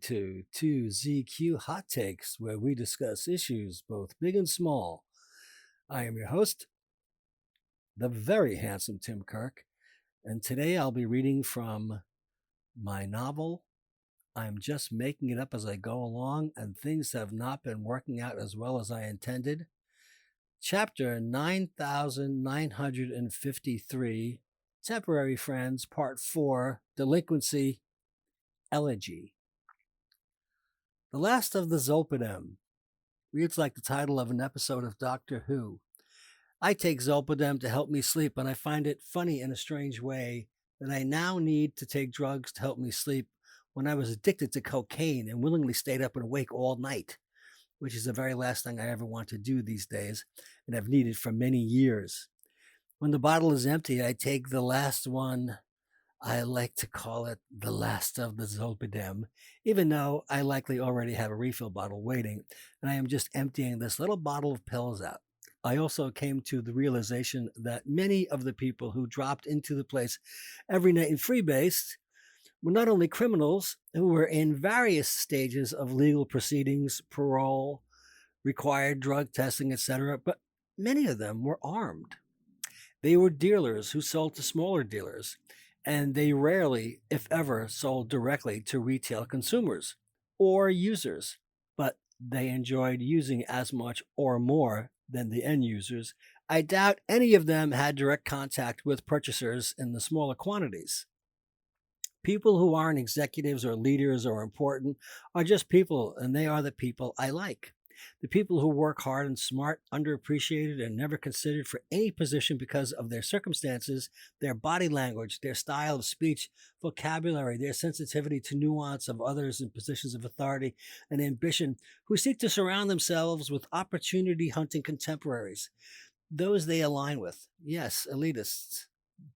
to 2ZQ Hot Takes, where we discuss issues both big and small. I am your host, the very handsome Tim Kirk, and today I'll be reading from my novel, I'm Just Making It Up as I Go Along, and Things Have Not Been Working Out as Well as I Intended. Chapter 9953, Temporary Friends, Part 4, Delinquency-Elegy. The Last of the Zolpidem reads like the title of an episode of Doctor Who. I take Zolpidem to help me sleep, and I find it funny in a strange way that I now need to take drugs to help me sleep when I was addicted to cocaine and willingly stayed up and awake all night, which is the very last thing I ever want to do these days and have needed for many years. When the bottle is empty, I take the last one. I like to call it the last of the Zolpidem, even though I likely already have a refill bottle waiting, and I am just emptying this little bottle of pills out. I also came to the realization that many of the people who dropped into the place every night in freebase were not only criminals who were in various stages of legal proceedings, parole, required drug testing, etc., but many of them were armed. They were dealers who sold to smaller dealers, and they rarely, if ever, sold directly to retail consumers or users, but they enjoyed using as much or more than the end users. I doubt any of them had direct contact with purchasers in the smaller quantities. People who aren't executives or leaders or important are just people, and they are the people I like. The people who work hard and smart, underappreciated, and never considered for any position because of their circumstances, their body language, their style of speech, vocabulary, their sensitivity to nuance of others in positions of authority and ambition, who seek to surround themselves with opportunity-hunting contemporaries. Those they align with. Yes, elitists.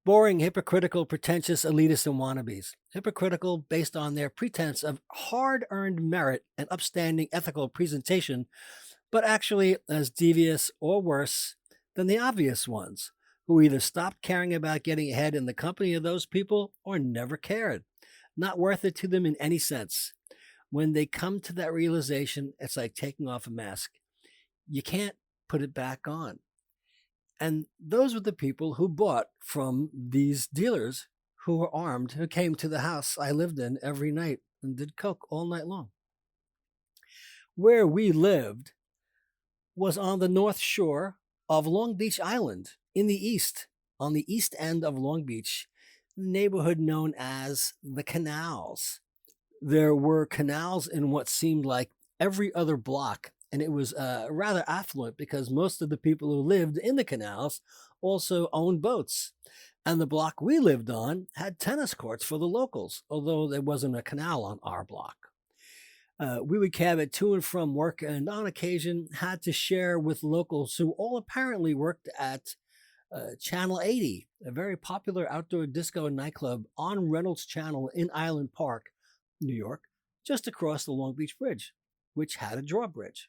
Boring, hypocritical, pretentious elitists and wannabes. Hypocritical based on their pretense of hard-earned merit and upstanding ethical presentation, but actually as devious or worse than the obvious ones, who either stopped caring about getting ahead in the company of those people or never cared. Not worth it to them in any sense. When they come to that realization, it's like taking off a mask. You can't put it back on. And those were the people who bought from these dealers who were armed, who came to the house I lived in every night and did coke all night long. Where we lived was on the north shore of Long Beach Island in the east, on the east end of Long Beach, a neighborhood known as the Canals. There were canals in what seemed like every other block, and it was rather affluent because most of the people who lived in the canals also owned boats. And the block we lived on had tennis courts for the locals, although there wasn't a canal on our block. We would cab it to and from work, and on occasion had to share with locals who all apparently worked at Channel 80, a very popular outdoor disco nightclub on Reynolds Channel in Island Park, New York, just across the Long Beach Bridge, which had a drawbridge.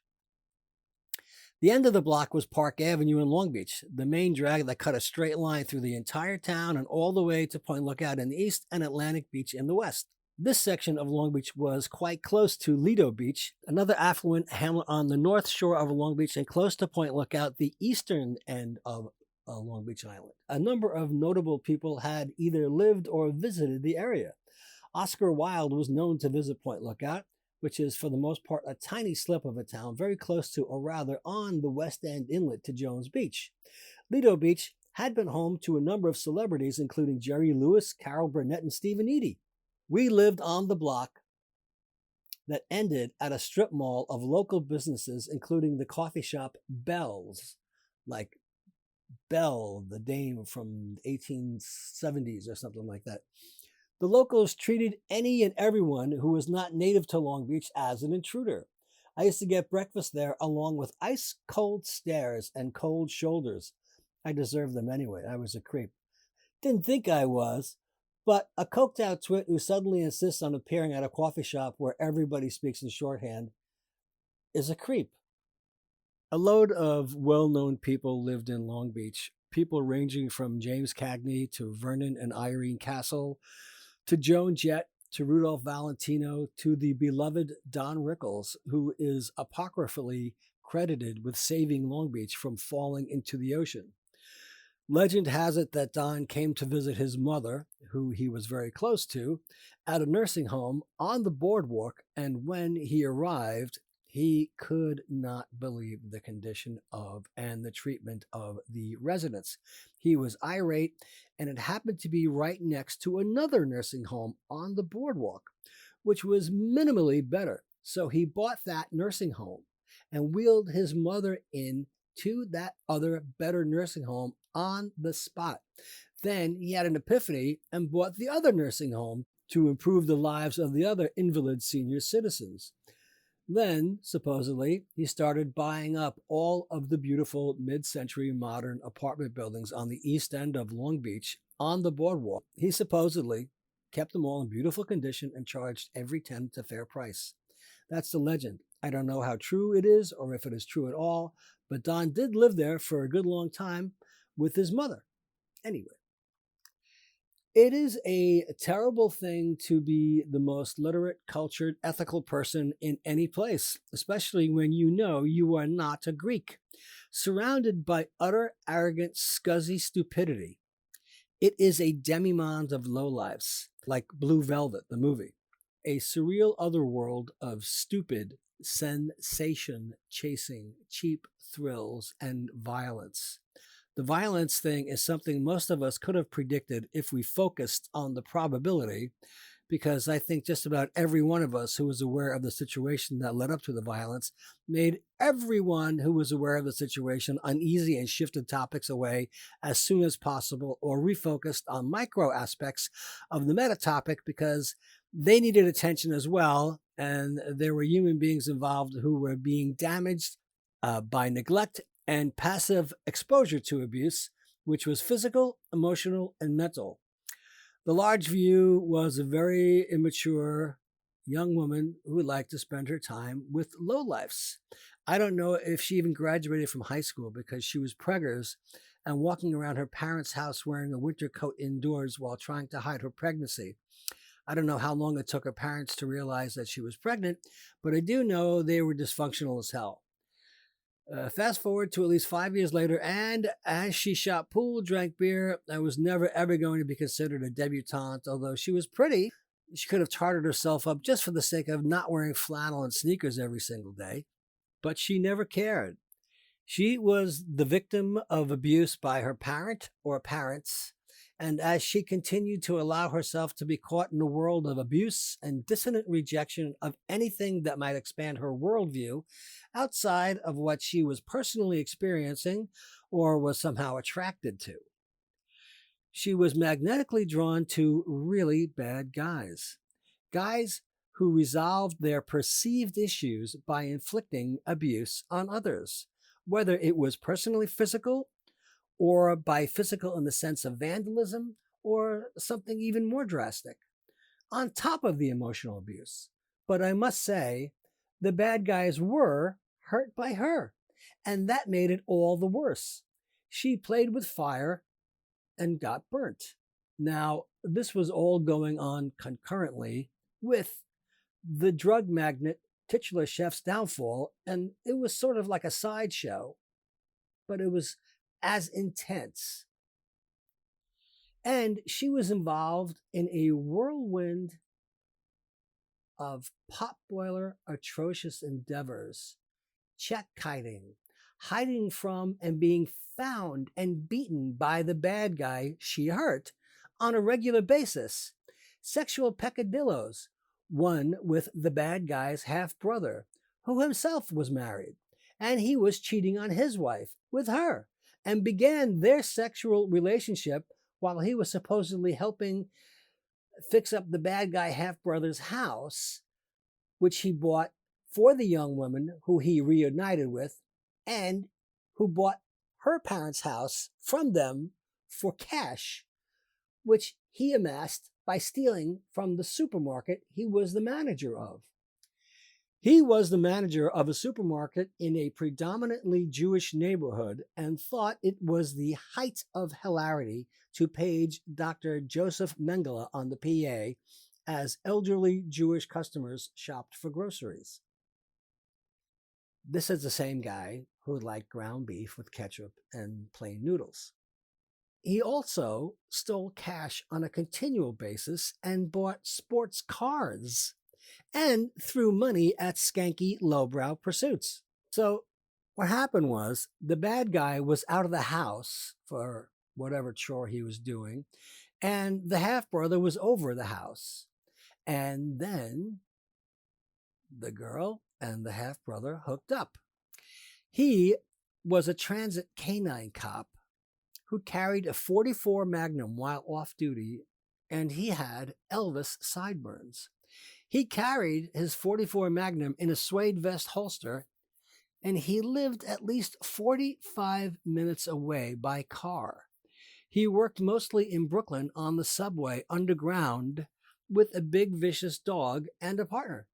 The end of the block was Park Avenue in Long Beach, the main drag that cut a straight line through the entire town and all the way to Point Lookout in the east and Atlantic Beach in the west. This section of Long Beach was quite close to Lido Beach, another affluent hamlet on the north shore of Long Beach, and close to Point Lookout, the eastern end of Long Beach Island. A number of notable people had either lived or visited the area. Oscar Wilde was known to visit Point Lookout, which is for the most part a tiny slip of a town very close to, or rather on, the West End inlet to Jones Beach. Lido Beach had been home to a number of celebrities, including Jerry Lewis, Carol Burnett, and Stephen Eady. We lived on the block that ended at a strip mall of local businesses, including the coffee shop Bell's, like Belle, the dame from the 1870s or something like that. The locals treated any and everyone who was not native to Long Beach as an intruder. I used to get breakfast there along with ice-cold stares and cold shoulders. I deserved them anyway. I was a creep. Didn't think I was, but a coked-out twit who suddenly insists on appearing at a coffee shop where everybody speaks in shorthand is a creep. A load of well-known people lived in Long Beach, people ranging from James Cagney to Vernon and Irene Castle, to Joan Jett, to Rudolph Valentino to the beloved Don Rickles, who is apocryphally credited with saving Long Beach from falling into the ocean. Legend has it that Don came to visit his mother, who he was very close to, at a nursing home on the boardwalk, and when he arrived, he could not believe the condition of and the treatment of the residents. He was irate, and it happened to be right next to another nursing home on the boardwalk, which was minimally better. So he bought that nursing home and wheeled his mother in to that other better nursing home on the spot. Then he had an epiphany and bought the other nursing home to improve the lives of the other invalid senior citizens. Then, supposedly, he started buying up all of the beautiful mid-century modern apartment buildings on the east end of Long Beach on the boardwalk. He supposedly kept them all in beautiful condition and charged every tenant a fair price. That's the legend. I don't know how true it is or if it is true at all, but Don did live there for a good long time with his mother. Anyway, it is a terrible thing to be the most literate, cultured, ethical person in any place, especially when you know you are not a Greek, surrounded by utter, arrogant, scuzzy stupidity. It is a demimonde of lowlifes, like Blue Velvet, the movie, a surreal otherworld of stupid, sensation-chasing, cheap thrills and violence. The violence thing is something most of us could have predicted if we focused on the probability, because I think just about every one of us who was aware of the situation that led up to the violence made everyone who was aware of the situation uneasy and shifted topics away as soon as possible or refocused on micro aspects of the meta topic because they needed attention as well, and there were human beings involved who were being damaged by neglect and passive exposure to abuse, which was physical, emotional, and mental. The large view was a very immature young woman who would like to spend her time with lowlifes. I don't know if she even graduated from high school because she was preggers and walking around her parents' house wearing a winter coat indoors while trying to hide her pregnancy. I don't know how long it took her parents to realize that she was pregnant, but I do know they were dysfunctional as hell. Fast forward to at least 5 years later, and as she shot pool, drank beer, and was never ever going to be considered a debutante, although she was pretty. She could have tarted herself up just for the sake of not wearing flannel and sneakers every single day, but she never cared. She was the victim of abuse by her parent or parents, and as she continued to allow herself to be caught in a world of abuse and dissonant rejection of anything that might expand her worldview outside of what she was personally experiencing or was somehow attracted to, she was magnetically drawn to really bad guys. Guys who resolved their perceived issues by inflicting abuse on others, whether it was personally physical or by physical in the sense of vandalism, or something even more drastic, on top of the emotional abuse. But I must say, the bad guys were hurt by her, and that made it all the worse. She played with fire and got burnt. Now, this was all going on concurrently with the drug magnate titular chef's downfall, and it was sort of like a sideshow, but it was as intense. And she was involved in a whirlwind of potboiler atrocious endeavors, check kiting, hiding from and being found and beaten by the bad guy she hurt on a regular basis, sexual peccadillos, one with the bad guy's half-brother, who himself was married, and he was cheating on his wife with her, and began their sexual relationship while he was supposedly helping fix up the bad guy half-brother's house, which he bought for the young woman who he reunited with, and who bought her parents' house from them for cash, which he amassed by stealing from the supermarket he was the manager of. He was the manager of a supermarket in a predominantly Jewish neighborhood and thought it was the height of hilarity to page Dr. Joseph Mengele on the PA as elderly Jewish customers shopped for groceries. This is the same guy who liked ground beef with ketchup and plain noodles. He also stole cash on a continual basis and bought sports cars and threw money at skanky lowbrow pursuits. So what happened was the bad guy was out of the house for whatever chore he was doing, and the half brother was over the house. And then the girl and the half brother hooked up. He was a transit canine cop who carried a .44 Magnum while off duty, and he had Elvis sideburns. He carried his .44 Magnum in a suede vest holster, and he lived at least 45 minutes away by car. He worked mostly in Brooklyn on the subway underground with a big vicious dog and a partner.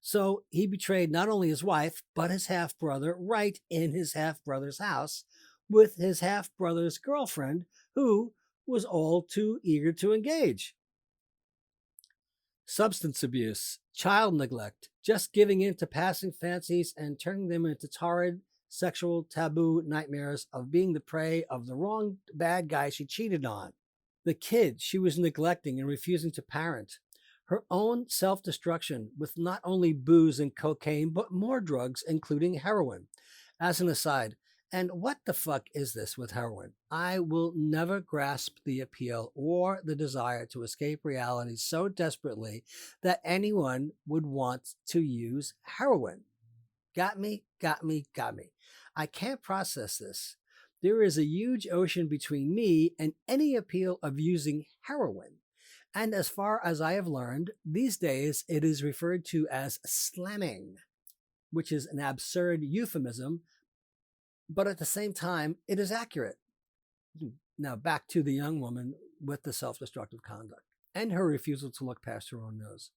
So he betrayed not only his wife, but his half-brother right in his half-brother's house with his half-brother's girlfriend, who was all too eager to engage. Substance abuse, child neglect, just giving in to passing fancies and turning them into torrid, sexual, taboo nightmares of being the prey of the wrong bad guy she cheated on. The kid she was neglecting and refusing to parent. Her own self-destruction with not only booze and cocaine, but more drugs, including heroin. As an aside, and what the fuck is this with heroin? I will never grasp the appeal or the desire to escape reality so desperately that anyone would want to use heroin. Got me. I can't process this. There is a huge ocean between me and any appeal of using heroin. And as far as I have learned, these days it is referred to as slamming, which is an absurd euphemism, but at the same time, it is accurate. Now back to the young woman with the self-destructive conduct and her refusal to look past her own nose.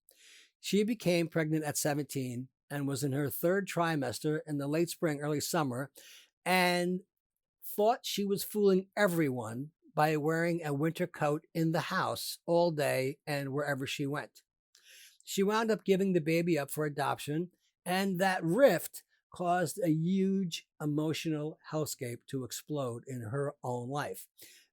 She became pregnant at 17 and was in her third trimester in the late spring, early summer, and thought she was fooling everyone by wearing a winter coat in the house all day and wherever she went. She wound up giving the baby up for adoption, and that rift caused a huge emotional hellscape to explode in her own life.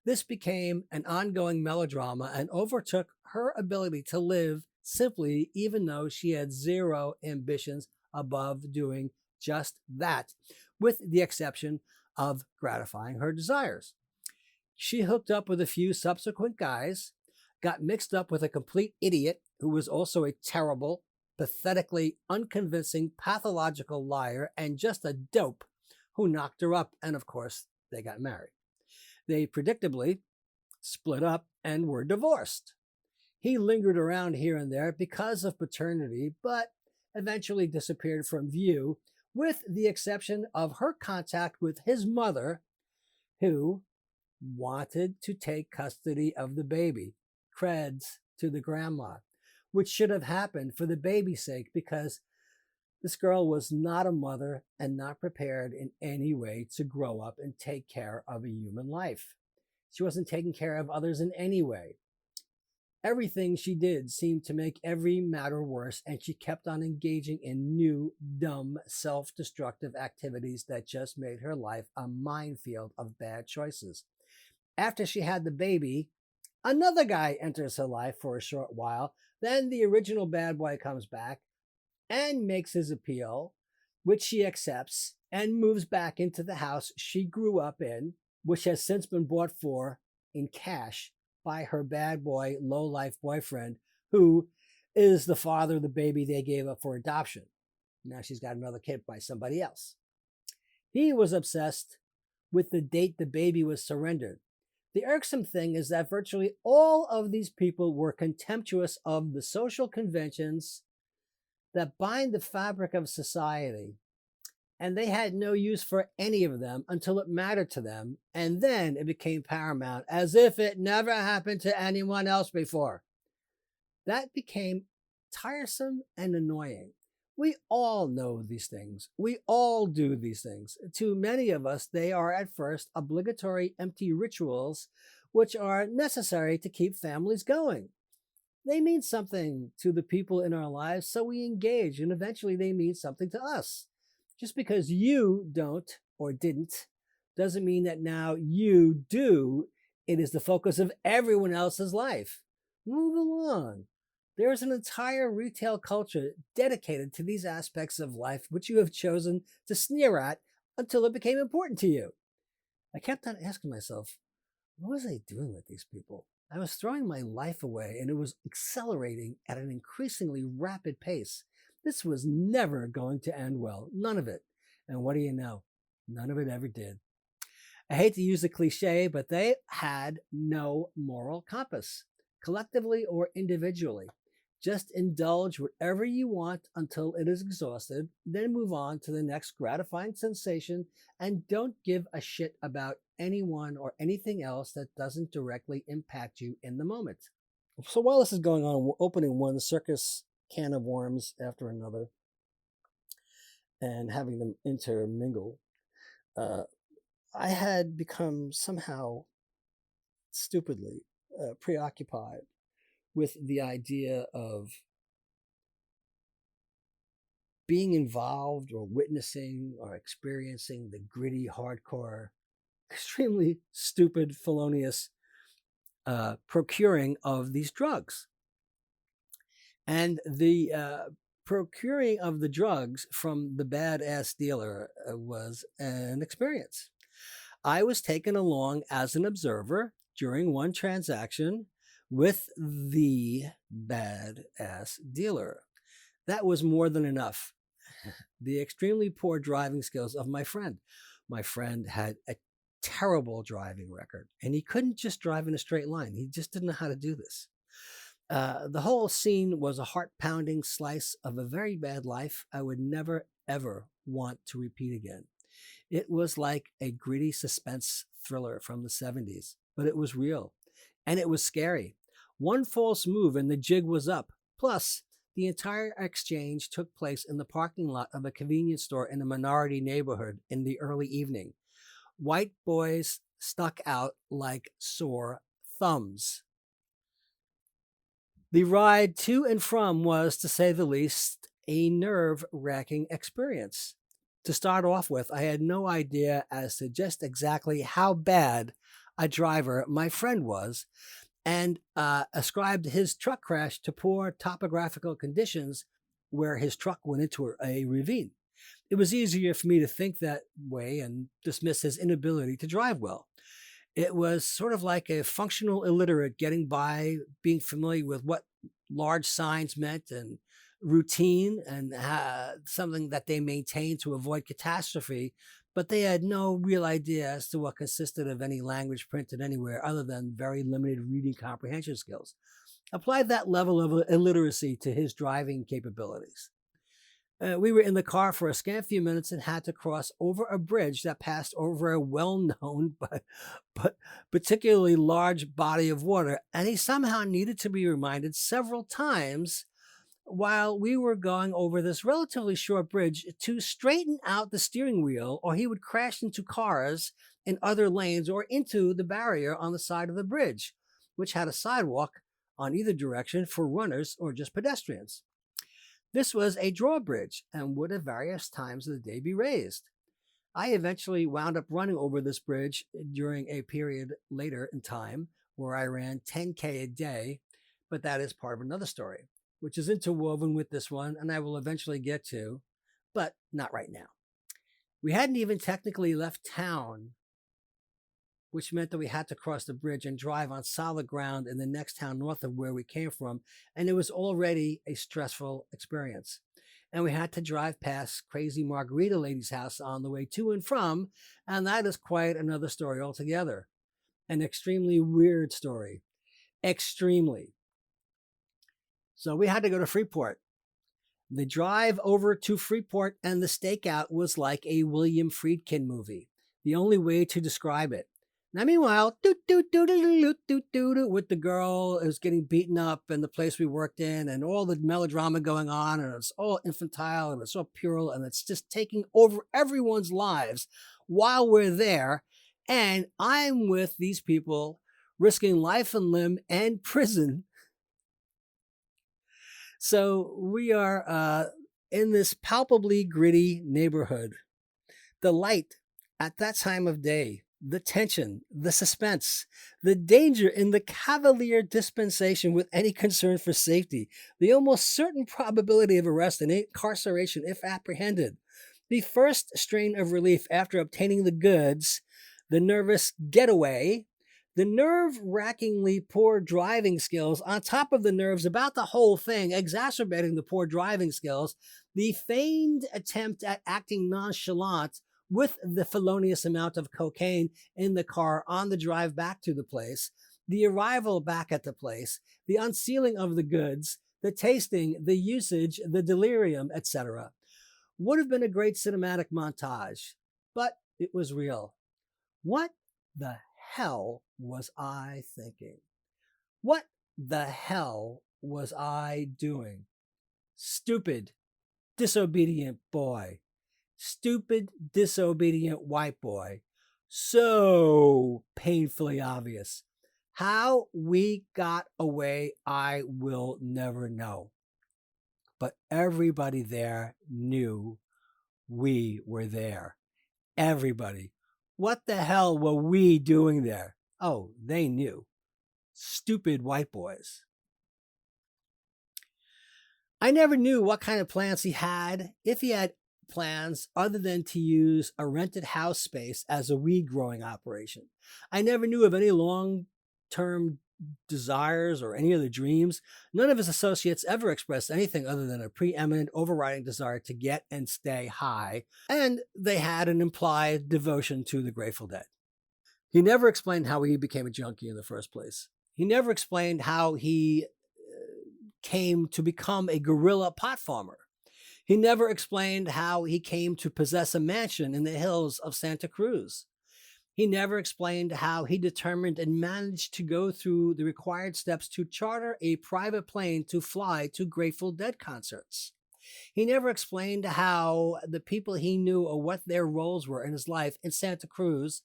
This became an ongoing melodrama and overtook her ability to live simply, even though she had zero ambitions above doing just that, with the exception of gratifying her desires. She hooked up with a few subsequent guys, got mixed up with a complete idiot who was also a terrible, pathetically unconvincing, pathological liar, and just a dope who knocked her up, and of course, they got married. They predictably split up and were divorced. He lingered around here and there because of paternity, but eventually disappeared from view, with the exception of her contact with his mother, who wanted to take custody of the baby. Creds to the grandma, which should have happened for the baby's sake, because this girl was not a mother and not prepared in any way to grow up and take care of a human life. She wasn't taking care of others in any way. Everything she did seemed to make every matter worse, and she kept on engaging in new, dumb, self-destructive activities that just made her life a minefield of bad choices. After she had the baby, another guy enters her life for a short while. Then the original bad boy comes back and makes his appeal, which she accepts, and moves back into the house she grew up in, which has since been bought for in cash by her bad boy, low-life boyfriend, who is the father of the baby they gave up for adoption. Now she's got another kid by somebody else. He was obsessed with the date the baby was surrendered. The irksome thing is that virtually all of these people were contemptuous of the social conventions that bind the fabric of society, and they had no use for any of them until it mattered to them, and then it became paramount, as if it never happened to anyone else before. That became tiresome and annoying. We all know these things. We all do these things. To many of us, they are at first obligatory empty rituals which are necessary to keep families going. They mean something to the people in our lives, so we engage, and eventually they mean something to us. Just because you don't or didn't doesn't mean that now you do. It is the focus of everyone else's life. Move along. There is an entire retail culture dedicated to these aspects of life, which you have chosen to sneer at until it became important to you. I kept on asking myself, what was I doing with these people? I was throwing my life away, and it was accelerating at an increasingly rapid pace. This was never going to end well. None of it. And what do you know? None of it ever did. I hate to use the cliche, but they had no moral compass, collectively or individually. Just indulge whatever you want until it is exhausted, then move on to the next gratifying sensation, and don't give a shit about anyone or anything else that doesn't directly impact you in the moment. So while this is going on, we're opening one circus can of worms after another and having them intermingle. I had become somehow stupidly preoccupied with the idea of being involved or witnessing or experiencing the gritty, hardcore, extremely stupid, felonious procuring of these drugs. And the procuring of the drugs from the badass dealer was an experience. I was taken along as an observer during one transaction with the badass dealer. That was more than enough. The extremely poor driving skills of my friend. My friend had a terrible driving record, and he couldn't just drive in a straight line. He just didn't know how to do this. The whole scene was a heart-pounding slice of a very bad life I would never, ever want to repeat again. It was like a gritty suspense thriller from the 70s, but it was real, and it was scary. One false move and the jig was up. Plus, the entire exchange took place in the parking lot of a convenience store in a minority neighborhood in the early evening. White boys stuck out like sore thumbs. The ride to and from was, to say the least, a nerve-wracking experience. To start off with, I had no idea as to just exactly how bad a driver my friend was, and ascribed his truck crash to poor topographical conditions where his truck went into a ravine. It was easier for me to think that way and dismiss his inability to drive well. It was sort of like a functional illiterate getting by, being familiar with what large signs meant and routine and something that they maintained to avoid catastrophe, but they had no real idea as to what consisted of any language printed anywhere other than very limited reading comprehension skills. Applied that level of illiteracy to his driving capabilities. We were in the car for a scant few minutes and had to cross over a bridge that passed over a well-known but particularly large body of water, and he somehow needed to be reminded several times while we were going over this relatively short bridge to straighten out the steering wheel, or he would crash into cars in other lanes or into the barrier on the side of the bridge, which had a sidewalk on either direction for runners or just pedestrians. This was a drawbridge and would at various times of the day be raised. I eventually wound up running over this bridge during a period later in time where I ran 10K a day, but that is part of another story, which is interwoven with this one, and I will eventually get to, but not right now. We hadn't even technically left town, which meant that we had to cross the bridge and drive on solid ground in the next town north of where we came from, and it was already a stressful experience. And we had to drive past crazy margarita lady's house on the way to and from, and that is quite another story altogether. An extremely weird story. Extremely. So we had to go to Freeport. The drive over to Freeport and the stakeout was like a William Friedkin movie. The only way to describe it. Now, meanwhile, with the girl who's getting beaten up and the place we worked in and all the melodrama going on, and it's all infantile and it's all puerile and it's just taking over everyone's lives while we're there. And I'm with these people risking life and limb and prison So we are in this palpably gritty neighborhood. The light at that time of day, the tension, the suspense, the danger in the cavalier dispensation with any concern for safety, the almost certain probability of arrest and incarceration if apprehended, the first strain of relief after obtaining the goods, the nervous getaway, the nerve wrackingly poor driving skills, on top of the nerves about the whole thing, exacerbating the poor driving skills, the feigned attempt at acting nonchalant with the felonious amount of cocaine in the car on the drive back to the place, the arrival back at the place, the unsealing of the goods, the tasting, the usage, the delirium, etc. Would have been a great cinematic montage, but it was real. What the hell was I thinking? What the hell was I doing? Stupid, disobedient boy. Stupid, disobedient white boy. So painfully obvious. How we got away, I will never know. But everybody there knew we were there. Everybody. What the hell were we doing there? Oh, they knew. Stupid white boys. I never knew what kind of plans he had, if he had plans other than to use a rented house space as a weed growing operation. I never knew of any long term desires or any other dreams. None of his associates ever expressed anything other than a preeminent overriding desire to get and stay high, and they had an implied devotion to the Grateful Dead. He never explained how he became a junkie in the first place. He never explained how he came to become a guerrilla pot farmer. He never explained how he came to possess a mansion in the hills of Santa Cruz. He never explained how he determined and managed to go through the required steps to charter a private plane to fly to Grateful Dead concerts. He never explained how the people he knew or what their roles were in his life in Santa Cruz,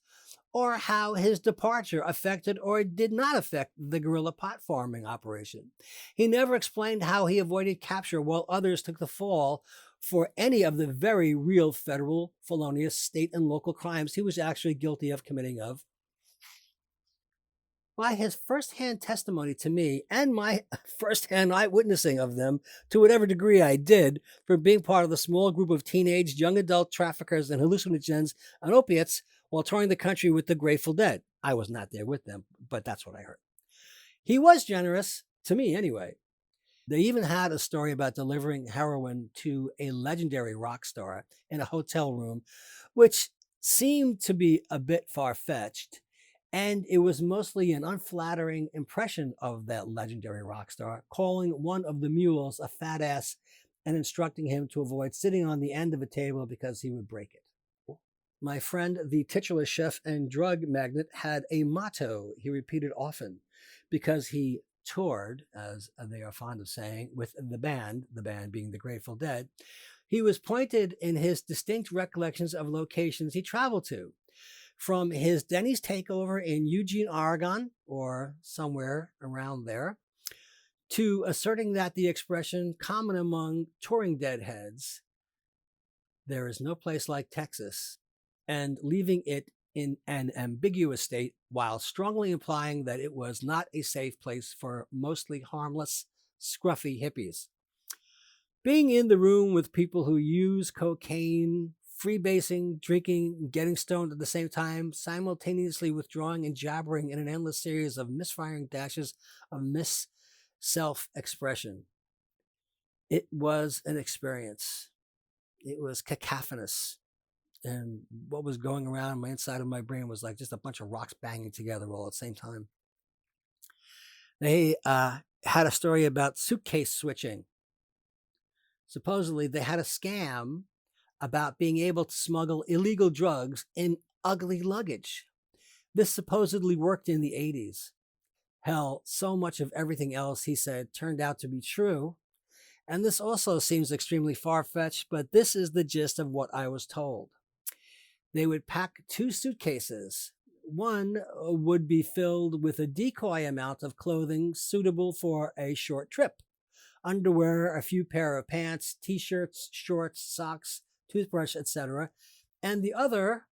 or how his departure affected or did not affect the guerrilla pot farming operation. He never explained how he avoided capture while others took the fall for any of the very real federal, felonious, state, and local crimes he was actually guilty of committing of. By his firsthand testimony to me and my firsthand eyewitnessing of them, to whatever degree I did, for being part of the small group of teenage young adult traffickers and hallucinogens and opiates while touring the country with the Grateful Dead. I was not there with them, but that's what I heard. He was generous, to me anyway. They even had a story about delivering heroin to a legendary rock star in a hotel room, which seemed to be a bit far-fetched. And it was mostly an unflattering impression of that legendary rock star, calling one of the mules a fat ass and instructing him to avoid sitting on the end of a table because he would break it. My friend, the titular chef and drug magnate, had a motto he repeated often because he toured, as they are fond of saying, with the band being the Grateful Dead. He was pointed in his distinct recollections of locations he traveled to, from his Denny's takeover in Eugene, Oregon, or somewhere around there, to asserting that the expression common among touring deadheads, "There is no place like Texas," and leaving it in an ambiguous state while strongly implying that it was not a safe place for mostly harmless, scruffy hippies. Being in the room with people who use cocaine, freebasing, drinking, getting stoned at the same time, simultaneously withdrawing and jabbering in an endless series of misfiring dashes of self-expression. It was an experience. It was cacophonous. And what was going around my inside of my brain was like just a bunch of rocks banging together all at the same time. They had a story about suitcase switching. Supposedly, they had a scam about being able to smuggle illegal drugs in ugly luggage. This supposedly worked in the 80s. Hell, so much of everything else he said turned out to be true. And this also seems extremely far-fetched, but this is the gist of what I was told. They would pack 2 suitcases. One would be filled with a decoy amount of clothing suitable for a short trip. underwear, a few pair of pants, t-shirts, shorts, socks, toothbrush, etc. And the other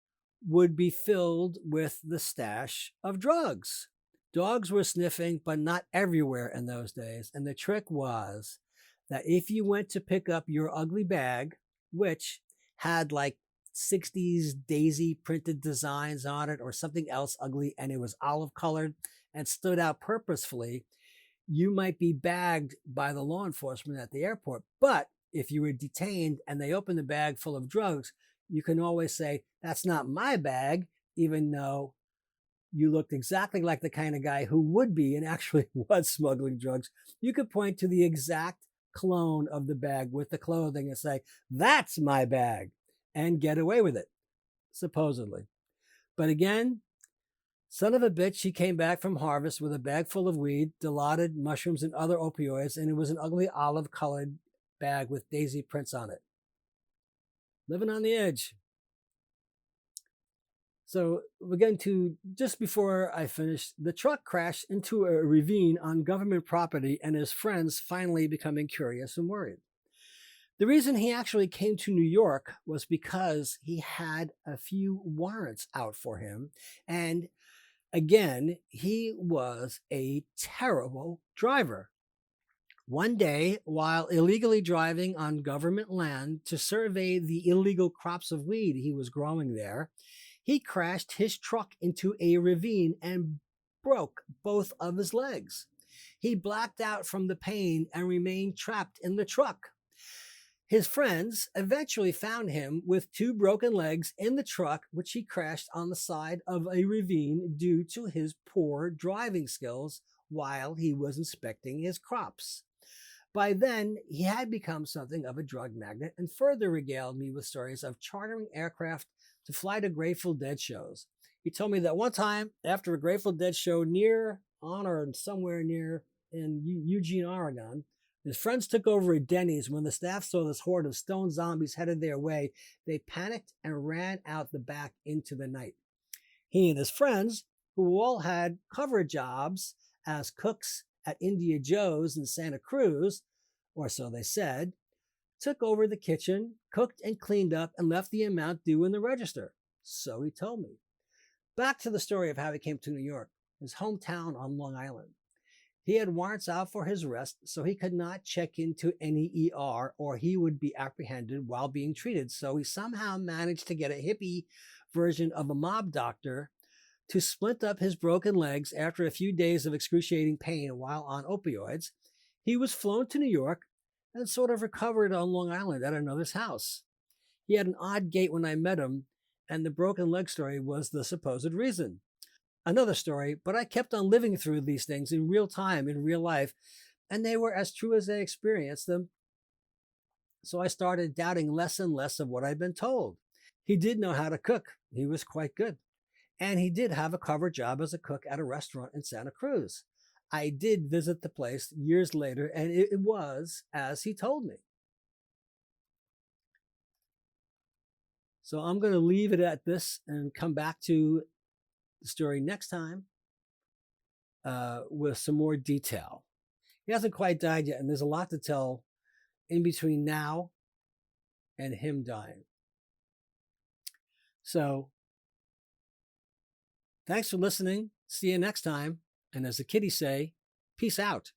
would be filled with the stash of drugs. Dogs were sniffing, but not everywhere in those days. And the trick was that if you went to pick up your ugly bag, which had like 60s daisy printed designs on it or something else ugly, and it was olive colored and stood out purposefully, you might be bagged by the law enforcement at the airport. But if you were detained and they opened the bag full of drugs, you can always say, that's not my bag, even though you looked exactly like the kind of guy who would be and actually was smuggling drugs. You could point to the exact clone of the bag with the clothing and say, that's my bag, and get away with it, supposedly. But again, son of a bitch, he came back from harvest with a bag full of weed, dilaudid, mushrooms, and other opioids, and it was an ugly olive-colored bag with daisy prints on it. Living on the edge. So we're getting to, just before I finish, the truck crashed into a ravine on government property and his friends finally becoming curious and worried. The reason he actually came to New York was because he had a few warrants out for him. And again, he was a terrible driver. One day, while illegally driving on government land to survey the illegal crops of weed he was growing there, he crashed his truck into a ravine and broke both of his legs. He blacked out from the pain and remained trapped in the truck. His friends eventually found him with 2 broken legs in the truck, which he crashed on the side of a ravine due to his poor driving skills while he was inspecting his crops. By then, he had become something of a drug magnet and further regaled me with stories of chartering aircraft to fly to Grateful Dead shows. He told me that one time, after a Grateful Dead show somewhere near in Eugene, Oregon, his friends took over a Denny's. When the staff saw this horde of stone zombies headed their way, they panicked and ran out the back into the night. He and his friends, who all had cover jobs as cooks at India Joe's in Santa Cruz, or so they said, took over the kitchen, cooked and cleaned up, and left the amount due in the register. So he told me. Back to the story of how he came to New York, his hometown on Long Island. He had warrants out for his arrest, so he could not check into any ER or he would be apprehended while being treated. So he somehow managed to get a hippie version of a mob doctor to splint up his broken legs after a few days of excruciating pain while on opioids. He was flown to New York and sort of recovered on Long Island at another's house. He had an odd gait when I met him, and the broken leg story was the supposed reason. Another story, but I kept on living through these things in real time, in real life, and they were as true as I experienced them. So I started doubting less and less of what I'd been told. He did know how to cook. He was quite good. And he did have a cover job as a cook at a restaurant in Santa Cruz. I did visit the place years later, and it was as he told me. So I'm going to leave it at this and come back to the story next time with some more detail. He hasn't quite died yet, and there's a lot to tell in between now and him dying. So thanks for listening. See you next time. And as the kiddies say, peace out.